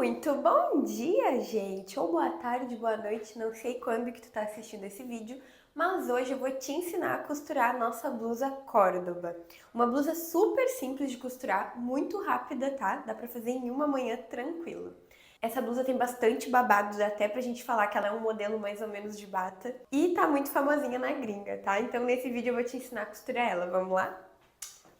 Muito bom dia, gente! Ou boa tarde, boa noite, não sei quando que tu tá assistindo esse vídeo, mas hoje eu vou te ensinar a costurar a nossa blusa Córdoba. Uma blusa super simples de costurar, muito rápida, tá? Dá pra fazer em uma manhã tranquilo. Essa blusa tem bastante babados, até pra gente falar que ela é um modelo mais ou menos de bata. E tá muito famosinha na gringa, tá? Então nesse vídeo eu vou te ensinar a costurar ela, vamos lá?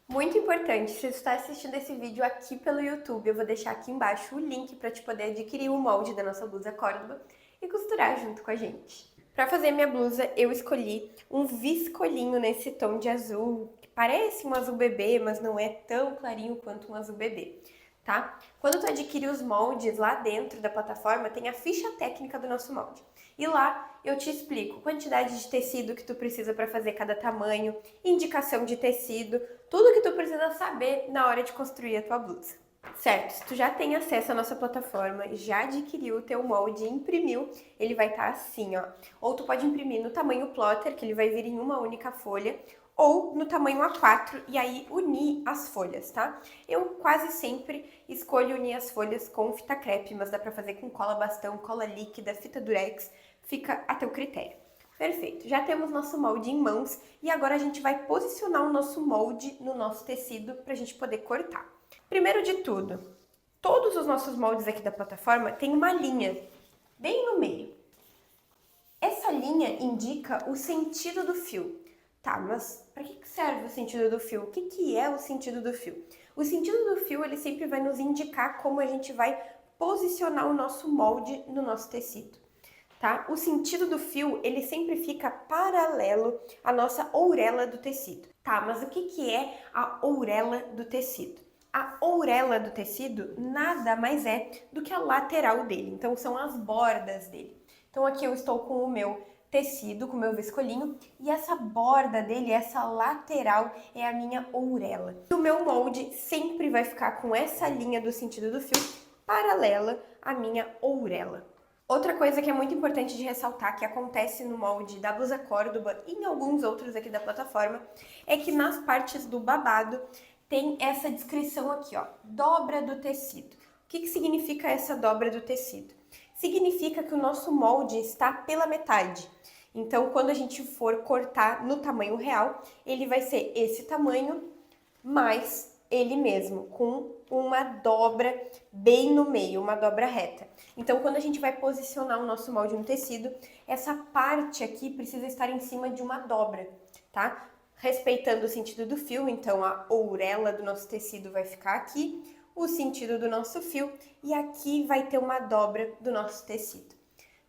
Muito importante, se você está assistindo esse vídeo aqui pelo YouTube, eu vou deixar aqui embaixo o link para te poder adquirir o molde da nossa blusa Córdoba e costurar junto com a gente. Para fazer minha blusa, eu escolhi um viscolinho nesse tom de azul, que parece um azul bebê, mas não é tão clarinho quanto um azul bebê, tá? Quando tu adquirir os moldes lá dentro da plataforma, tem a ficha técnica do nosso molde. E lá eu te explico quantidade de tecido que tu precisa para fazer cada tamanho, indicação de tecido, tudo que tu precisa saber na hora de construir a tua blusa. Certo, se tu já tem acesso à nossa plataforma, já adquiriu o teu molde e imprimiu, ele vai estar assim, ó. Ou tu pode imprimir no tamanho plotter, que ele vai vir em uma única folha, ou no tamanho A4 e aí unir as folhas, tá? Eu quase sempre escolho unir as folhas com fita crepe, mas dá pra fazer com cola bastão, cola líquida, fita durex, fica a teu critério. Perfeito, já temos nosso molde em mãos e agora a gente vai posicionar o nosso molde no nosso tecido para a gente poder cortar. Primeiro de tudo, todos os nossos moldes aqui da plataforma têm uma linha bem no meio. Essa linha indica o sentido do fio. Tá, mas para que serve o sentido do fio? O que é o sentido do fio? O sentido do fio, ele sempre vai nos indicar como a gente vai posicionar o nosso molde no nosso tecido. Tá? O sentido do fio, ele sempre fica paralelo à nossa ourela do tecido. Tá, mas o que é a ourela do tecido? A ourela do tecido nada mais é do que a lateral dele, então são as bordas dele. Então aqui eu estou com o meu tecido, com o meu viscolinho, e essa borda dele, essa lateral, é a minha ourela. O meu molde sempre vai ficar com essa linha do sentido do fio paralela à minha ourela. Outra coisa que é muito importante de ressaltar, que acontece no molde da blusa Córdoba e em alguns outros aqui da plataforma, é que nas partes do babado tem essa descrição aqui, ó, dobra do tecido. O que significa essa dobra do tecido? Significa que o nosso molde está pela metade. Então, quando a gente for cortar no tamanho real, ele vai ser esse tamanho mais ele mesmo, com uma dobra bem no meio, uma dobra reta. Então, quando a gente vai posicionar o nosso molde no tecido, essa parte aqui precisa estar em cima de uma dobra, tá? Respeitando o sentido do fio, então a ourela do nosso tecido vai ficar aqui, o sentido do nosso fio, e aqui vai ter uma dobra do nosso tecido,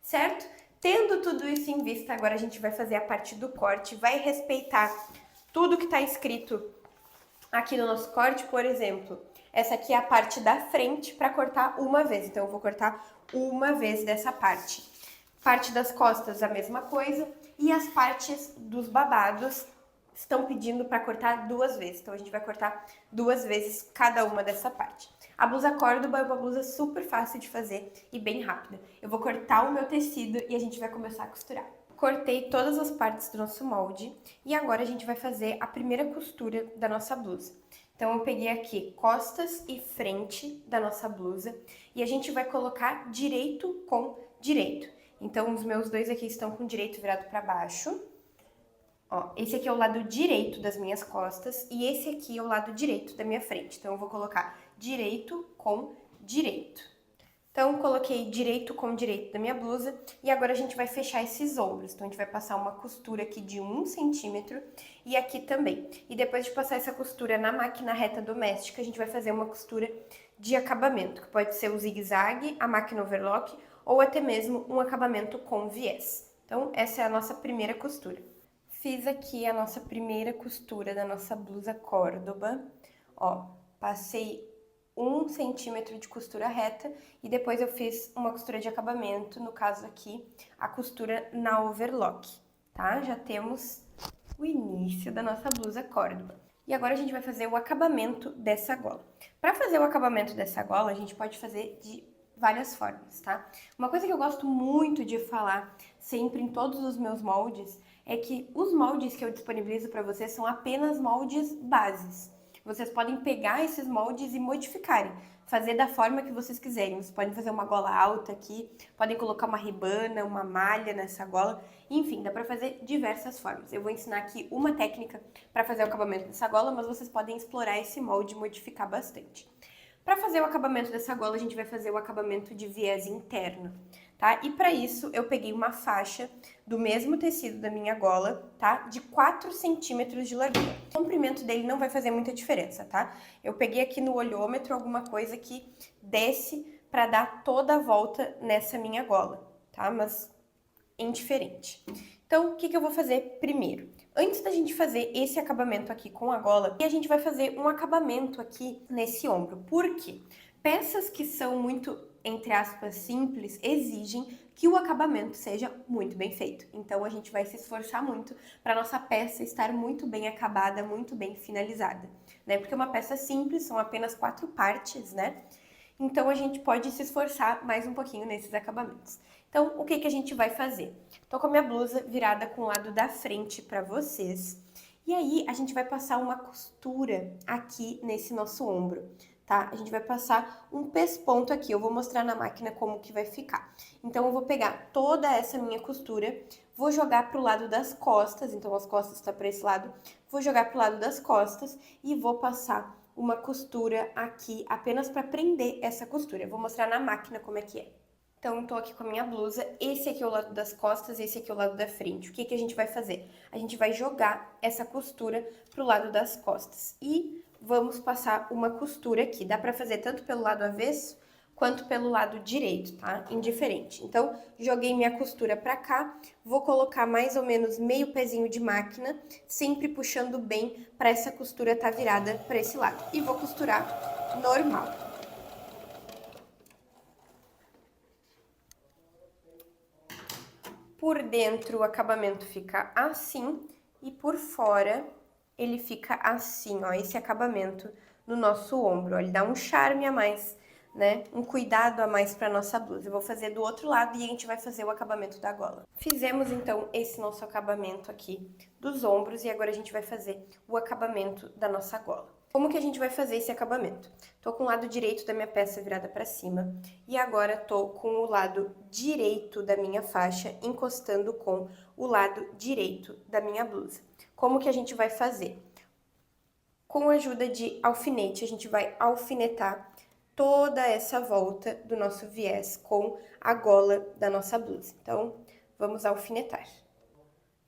certo? Tendo tudo isso em vista, agora a gente vai fazer a parte do corte, vai respeitar tudo que está escrito aqui no nosso corte, por exemplo, essa aqui é a parte da frente para cortar uma vez, então eu vou cortar uma vez dessa parte. Parte das costas, a mesma coisa, e as partes dos babados estão pedindo para cortar duas vezes, então a gente vai cortar duas vezes cada uma dessa parte. A blusa Córdoba é uma blusa super fácil de fazer e bem rápida. Eu vou cortar o meu tecido e a gente vai começar a costurar. Cortei todas as partes do nosso molde e agora a gente vai fazer a primeira costura da nossa blusa. Então eu peguei aqui costas e frente da nossa blusa e a gente vai colocar direito com direito. Então os meus dois aqui estão com o direito virado para baixo. Ó, esse aqui é o lado direito das minhas costas e esse aqui é o lado direito da minha frente. Então eu vou colocar direito com direito. Então, coloquei direito com direito da minha blusa e agora a gente vai fechar esses ombros. Então, a gente vai passar uma costura aqui de 1 centímetro e aqui também. E depois de passar essa costura na máquina reta doméstica, a gente vai fazer uma costura de acabamento, que pode ser o zigue-zague, a máquina overlock ou até mesmo um acabamento com viés. Então, essa é a nossa primeira costura. Fiz aqui a nossa primeira costura da nossa blusa Córdoba. Ó, passei 1 centímetro de costura reta e depois eu fiz uma costura de acabamento, no caso aqui, a costura na overlock, tá? Já temos o início da nossa blusa Córdoba. E agora a gente vai fazer o acabamento dessa gola. Para fazer o acabamento dessa gola, a gente pode fazer de várias formas, tá? Uma coisa que eu gosto muito de falar sempre em todos os meus moldes é que os moldes que eu disponibilizo para vocês são apenas moldes bases. Vocês podem pegar esses moldes e modificarem, fazer da forma que vocês quiserem. Vocês podem fazer uma gola alta aqui, podem colocar uma ribana, uma malha nessa gola, enfim, dá pra fazer diversas formas. Eu vou ensinar aqui uma técnica para fazer o acabamento dessa gola, mas vocês podem explorar esse molde e modificar bastante. Para fazer o acabamento dessa gola, a gente vai fazer o acabamento de viés interno, tá? E para isso, eu peguei uma faixa do mesmo tecido da minha gola, tá? De 4 centímetros de largura. O comprimento dele não vai fazer muita diferença, tá? Eu peguei aqui no olhômetro alguma coisa que desce para dar toda a volta nessa minha gola, tá? Mas indiferente. Então, o que eu vou fazer primeiro? Antes da gente fazer esse acabamento aqui com a gola, a gente vai fazer um acabamento aqui nesse ombro. Por quê? Peças que são muito, entre aspas, simples, exigem que o acabamento seja muito bem feito. Então, a gente vai se esforçar muito para nossa peça estar muito bem acabada, muito bem finalizada, né? Porque uma peça simples, são apenas 4 partes, né? Então, a gente pode se esforçar mais um pouquinho nesses acabamentos. Então, o que a gente vai fazer? Tô com a minha blusa virada com o lado da frente para vocês. E aí, a gente vai passar uma costura aqui nesse nosso ombro, tá? A gente vai passar um pesponto aqui. Eu vou mostrar na máquina como que vai ficar. Então, eu vou pegar toda essa minha costura, vou jogar pro lado das costas. Então, as costas tá para esse lado. Vou jogar pro lado das costas e vou passar uma costura aqui apenas para prender essa costura. Eu vou mostrar na máquina como é que é. Então, tô aqui com a minha blusa, esse aqui é o lado das costas, esse aqui é o lado da frente. O que a gente vai fazer? A gente vai jogar essa costura pro lado das costas e vamos passar uma costura aqui. Dá pra fazer tanto pelo lado avesso quanto pelo lado direito, tá? Indiferente. Então, joguei minha costura pra cá, vou colocar mais ou menos meio pezinho de máquina, sempre puxando bem pra essa costura tá virada pra esse lado. E vou costurar normal. Por dentro o acabamento fica assim e por fora ele fica assim, ó, esse acabamento no nosso ombro, ó, ele dá um charme a mais, né, um cuidado a mais para nossa blusa. Eu vou fazer do outro lado e a gente vai fazer o acabamento da gola. Fizemos então esse nosso acabamento aqui dos ombros e agora a gente vai fazer o acabamento da nossa gola. Como que a gente vai fazer esse acabamento? Tô com o lado direito da minha peça virada para cima e agora tô com o lado direito da minha faixa encostando com o lado direito da minha blusa. Como que a gente vai fazer? Com a ajuda de alfinete, a gente vai alfinetar toda essa volta do nosso viés com a gola da nossa blusa. Então, vamos alfinetar.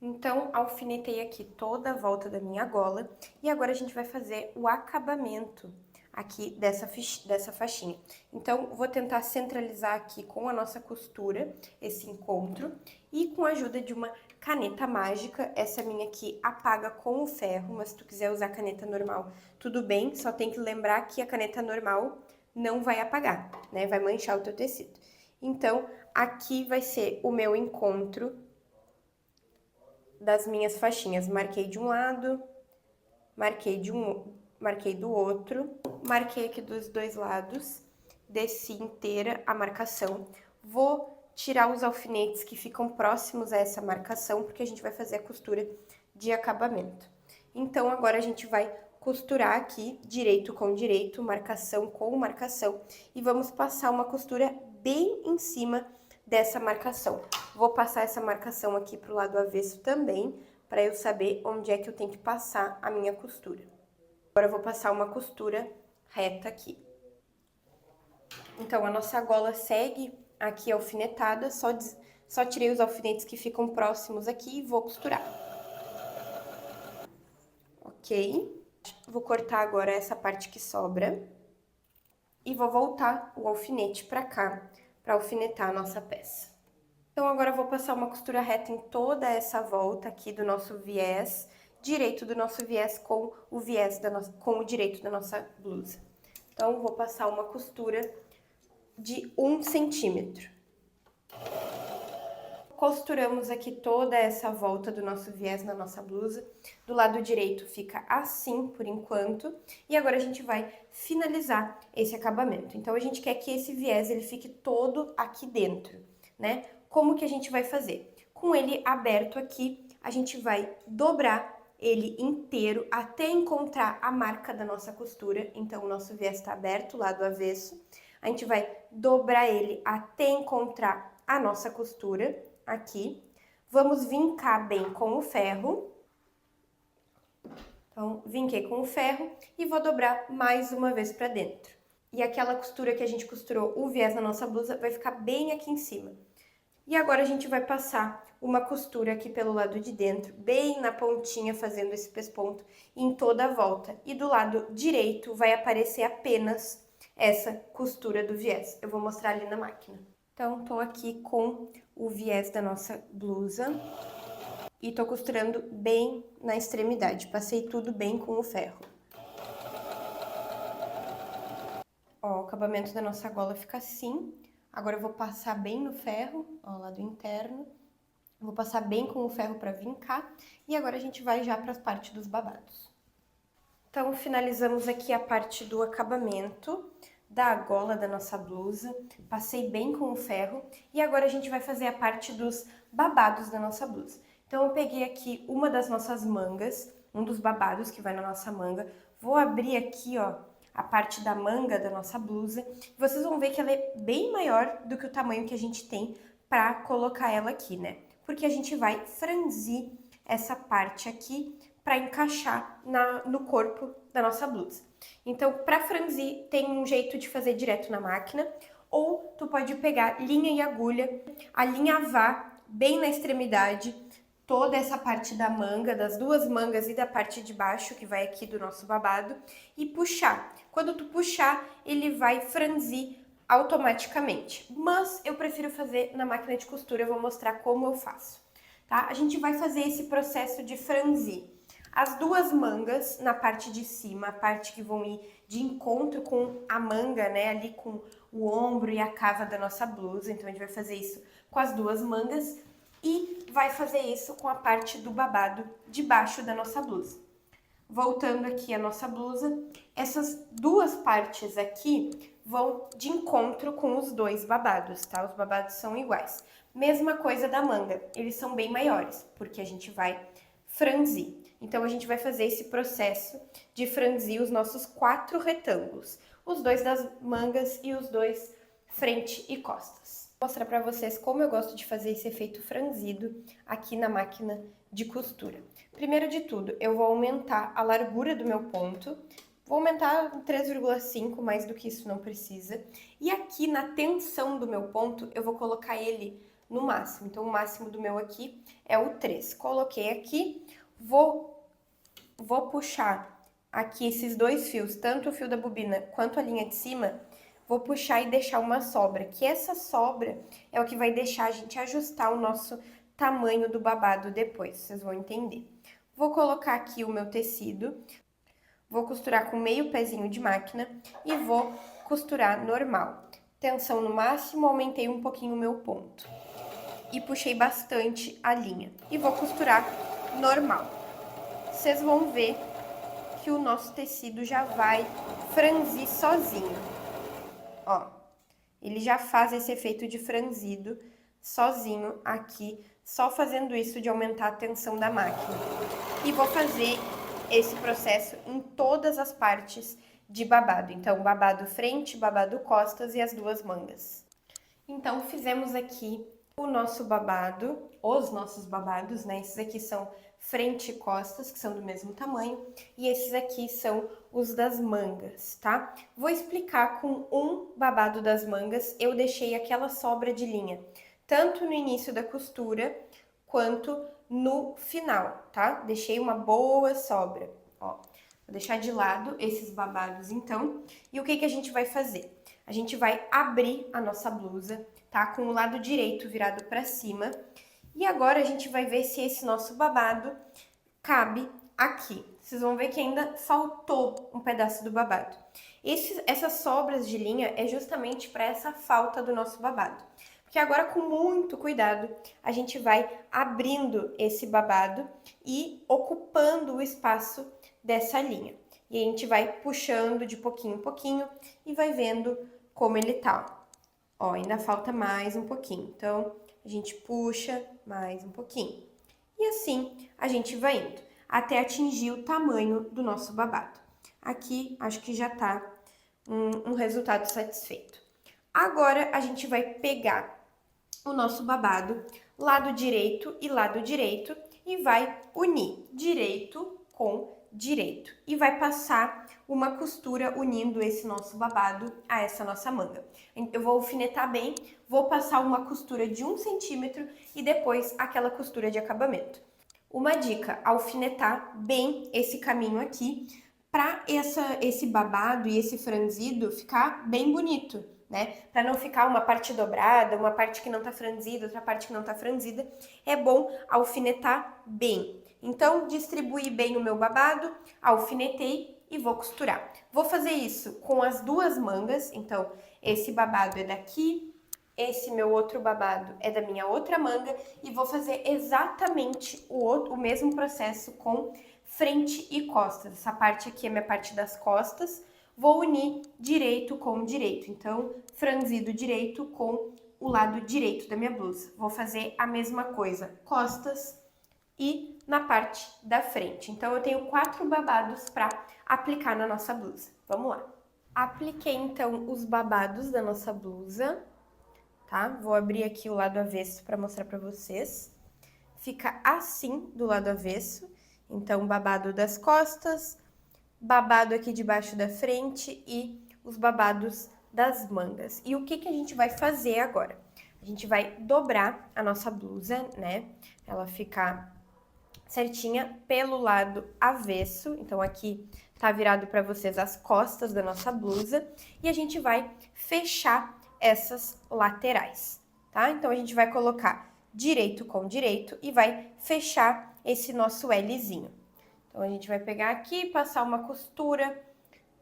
Então, alfinetei aqui toda a volta da minha gola e agora a gente vai fazer o acabamento aqui dessa faixinha. Então, vou tentar centralizar aqui com a nossa costura esse encontro e com a ajuda de uma caneta mágica, essa minha aqui apaga com o ferro, mas se tu quiser usar caneta normal, tudo bem, só tem que lembrar que a caneta normal não vai apagar, né? Vai manchar o teu tecido. Então, aqui vai ser o meu encontro das minhas faixinhas. Marquei de um lado, marquei do outro, marquei aqui dos dois lados, desci inteira a marcação. Vou tirar os alfinetes que ficam próximos a essa marcação, porque a gente vai fazer a costura de acabamento. Então, agora a gente vai costurar aqui, direito com direito, marcação com marcação, e vamos passar uma costura bem em cima dessa marcação. Vou passar essa marcação aqui pro lado avesso também, para eu saber onde é que eu tenho que passar a minha costura. Agora eu vou passar uma costura reta aqui. Então, a nossa gola segue aqui alfinetada, só tirei os alfinetes que ficam próximos aqui e vou costurar. Ok? Vou cortar agora essa parte que sobra e vou voltar o alfinete pra cá, para alfinetar a nossa peça. Então, agora eu vou passar uma costura reta em toda essa volta aqui do nosso viés, direito do nosso viés com o viés com o direito da nossa blusa. Então, vou passar uma costura de 1 centímetro. Costuramos aqui toda essa volta do nosso viés na nossa blusa. Do lado direito fica assim por enquanto. E agora a gente vai finalizar esse acabamento. Então, a gente quer que esse viés ele fique todo aqui dentro, né? Como que a gente vai fazer? Com ele aberto aqui, a gente vai dobrar ele inteiro até encontrar a marca da nossa costura. Então, o nosso viés está aberto lá do avesso. A gente vai dobrar ele até encontrar a nossa costura aqui. Vamos vincar bem com o ferro. Então, vinquei com o ferro e vou dobrar mais uma vez para dentro. E aquela costura que a gente costurou o viés na nossa blusa vai ficar bem aqui em cima. E agora a gente vai passar uma costura aqui pelo lado de dentro, bem na pontinha, fazendo esse pesponto em toda a volta. E do lado direito vai aparecer apenas essa costura do viés. Eu vou mostrar ali na máquina. Então, tô aqui com o viés da nossa blusa e tô costurando bem na extremidade. Passei tudo bem com o ferro. Ó, o acabamento da nossa gola fica assim. Agora eu vou passar bem no ferro, ó, lá do interno. Vou passar bem com o ferro para vincar. E agora a gente vai já para as partes dos babados. Então, finalizamos aqui a parte do acabamento da gola da nossa blusa. Passei bem com o ferro. E agora a gente vai fazer a parte dos babados da nossa blusa. Então, eu peguei aqui uma das nossas mangas, um dos babados que vai na nossa manga. Vou abrir aqui, ó, a parte da manga da nossa blusa. Vocês vão ver que ela é bem maior do que o tamanho que a gente tem para colocar ela aqui, né? Porque a gente vai franzir essa parte aqui para encaixar no corpo da nossa blusa. Então, para franzir, tem um jeito de fazer direto na máquina, ou tu pode pegar linha e agulha, alinhavar bem na extremidade toda essa parte da manga, das duas mangas e da parte de baixo, que vai aqui do nosso babado, e puxar. Quando tu puxar, ele vai franzir automaticamente. Mas eu prefiro fazer na máquina de costura, eu vou mostrar como eu faço, tá? A gente vai fazer esse processo de franzir as duas mangas na parte de cima, a parte que vão ir de encontro com a manga, né, ali com o ombro e a cava da nossa blusa. Então, a gente vai fazer isso com as duas mangas e vai fazer isso com a parte do babado de baixo da nossa blusa. Voltando aqui a nossa blusa, essas duas partes aqui vão de encontro com os dois babados, tá? Os babados são iguais. Mesma coisa da manga, eles são bem maiores, porque a gente vai franzir. Então, a gente vai fazer esse processo de franzir os nossos 4 retângulos. Os dois das mangas e os dois frente e costas. Vou mostrar pra vocês como eu gosto de fazer esse efeito franzido aqui na máquina de costura. Primeiro de tudo, eu vou aumentar a largura do meu ponto. Vou aumentar 3,5, mais do que isso não precisa. E aqui na tensão do meu ponto, eu vou colocar ele no máximo. Então, o máximo do meu aqui é o 3. Coloquei aqui, vou puxar aqui esses dois fios, tanto o fio da bobina quanto a linha de cima, vou puxar e deixar uma sobra, que essa sobra é o que vai deixar a gente ajustar o nosso tamanho do babado depois, vocês vão entender. Vou colocar aqui o meu tecido, vou costurar com meio pezinho de máquina e vou costurar normal. Tensão no máximo, aumentei um pouquinho o meu ponto. E puxei bastante a linha. E vou costurar normal. Vocês vão ver que o nosso tecido já vai franzir sozinho. Ó, ele já faz esse efeito de franzido sozinho aqui, só fazendo isso de aumentar a tensão da máquina. E vou fazer esse processo em todas as partes de babado. Então, babado frente, babado costas e as duas mangas. Então, fizemos aqui o nosso babado, os nossos babados, né? Esses aqui são frente e costas, que são do mesmo tamanho, e esses aqui são os das mangas, tá? Vou explicar com um babado das mangas, eu deixei aquela sobra de linha, tanto no início da costura, quanto no final, tá? Deixei uma boa sobra, ó. Vou deixar de lado esses babados, então, e o que que a gente vai fazer? A gente vai abrir a nossa blusa, tá? Com o lado direito virado pra cima. E agora a gente vai ver se esse nosso babado cabe aqui. Vocês vão ver que ainda faltou um pedaço do babado. Essas sobras de linha é justamente para essa falta do nosso babado. Porque agora, com muito cuidado, a gente vai abrindo esse babado e ocupando o espaço dessa linha. E a gente vai puxando de pouquinho em pouquinho e vai vendo como ele tá. Ó, ainda falta mais um pouquinho. Então, a gente puxa mais um pouquinho. E assim, a gente vai indo. até atingir o tamanho do nosso babado. Aqui, acho que já tá um resultado satisfeito. Agora, a gente vai pegar o nosso babado, lado direito e lado direito, e vai unir direito com direito. E vai passar uma costura unindo esse nosso babado a essa nossa manga. Eu vou alfinetar bem, vou passar uma costura de 1 centímetro e depois aquela costura de acabamento. Uma dica, alfinetar bem esse caminho aqui, para esse babado e esse franzido ficar bem bonito, né? Para não ficar uma parte dobrada, uma parte que não tá franzida, outra parte que não tá franzida, é bom alfinetar bem. Então, distribuí bem o meu babado, alfinetei e vou costurar. Vou fazer isso com as duas mangas, então, esse babado é daqui, esse meu outro babado é da minha outra manga, e vou fazer exatamente o mesmo processo com frente e costas. Essa parte aqui é minha parte das costas. Vou unir direito com direito. Então, franzido direito com o lado direito da minha blusa. Vou fazer a mesma coisa, costas e na parte da frente. Então, eu tenho 4 babados para aplicar na nossa blusa. Vamos lá. Apliquei, então, os babados da nossa blusa, tá? Vou abrir aqui o lado avesso para mostrar para vocês. Fica assim do lado avesso. Então, babado das costas, babado aqui debaixo da frente e os babados das mangas. E o que a gente vai fazer agora? A gente vai dobrar a nossa blusa, né? Ela ficar certinha pelo lado avesso. Então, aqui tá virado para vocês as costas da nossa blusa. E a gente vai fechar essas laterais, tá? Então, a gente vai colocar direito com direito e vai fechar esse nosso Lzinho. Então, a gente vai pegar aqui, passar uma costura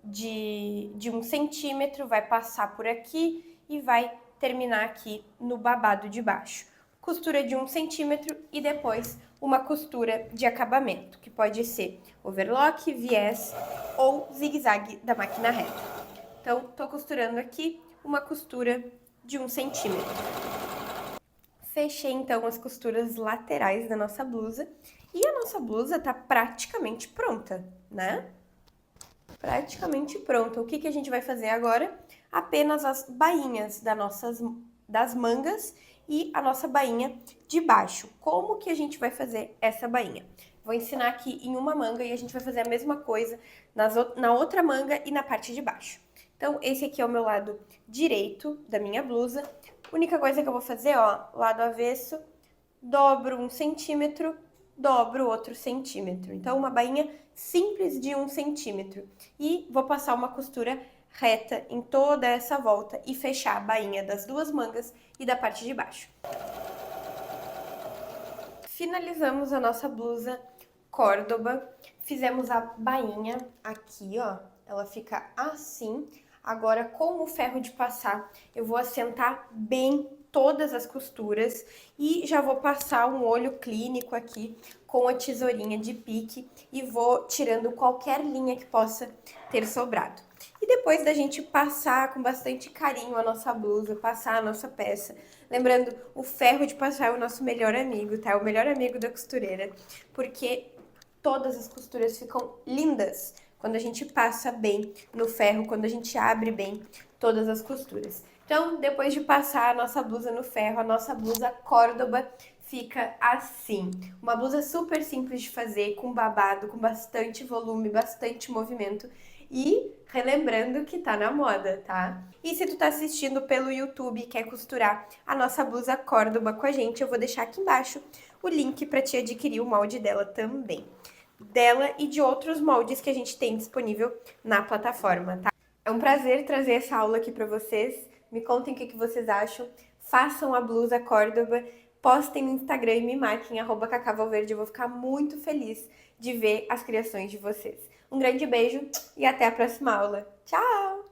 de 1 centímetro, vai passar por aqui e vai terminar aqui no babado de baixo. Costura de 1 centímetro e depois uma costura de acabamento, que pode ser overlock, viés ou zigue-zague da máquina reta. Então, tô costurando aqui uma costura de 1 centímetro. Fechei, então, as costuras laterais da nossa blusa. E a nossa blusa tá praticamente pronta, né? Praticamente pronta. O que a gente vai fazer agora? Apenas as bainhas das mangas e a nossa bainha de baixo. Como que a gente vai fazer essa bainha? Vou ensinar aqui em uma manga e a gente vai fazer a mesma coisa na outra manga e na parte de baixo. Então, esse aqui é o meu lado direito da minha blusa. Única coisa que eu vou fazer, ó, lado avesso, dobro 1 centímetro, dobro outro centímetro. Então, uma bainha simples de 1 centímetro. E vou passar uma costura reta em toda essa volta e fechar a bainha das duas mangas e da parte de baixo. Finalizamos a nossa blusa Córdoba. Fizemos a bainha aqui, ó. Ela fica assim. Agora, com o ferro de passar, eu vou assentar bem todas as costuras e já vou passar um olho clínico aqui com a tesourinha de pique e vou tirando qualquer linha que possa ter sobrado. E depois da gente passar com bastante carinho a nossa blusa, passar a nossa peça, lembrando, o ferro de passar é o nosso melhor amigo, tá? É o melhor amigo da costureira, porque todas as costuras ficam lindas quando a gente passa bem no ferro, quando a gente abre bem todas as costuras. Então, depois de passar a nossa blusa no ferro, a nossa blusa Córdoba fica assim. Uma blusa super simples de fazer, com babado, com bastante volume, bastante movimento e relembrando que tá na moda, tá? E se tu tá assistindo pelo YouTube e quer costurar a nossa blusa Córdoba com a gente, eu vou deixar aqui embaixo o link para te adquirir o molde dela também. Dela e de outros moldes que a gente tem disponível na plataforma, tá? É um prazer trazer essa aula aqui para vocês. Me contem o que vocês acham. Façam a blusa Córdoba, postem no Instagram e me marquem, @cacávalverde. Eu vou ficar muito feliz de ver as criações de vocês. Um grande beijo e até a próxima aula. Tchau!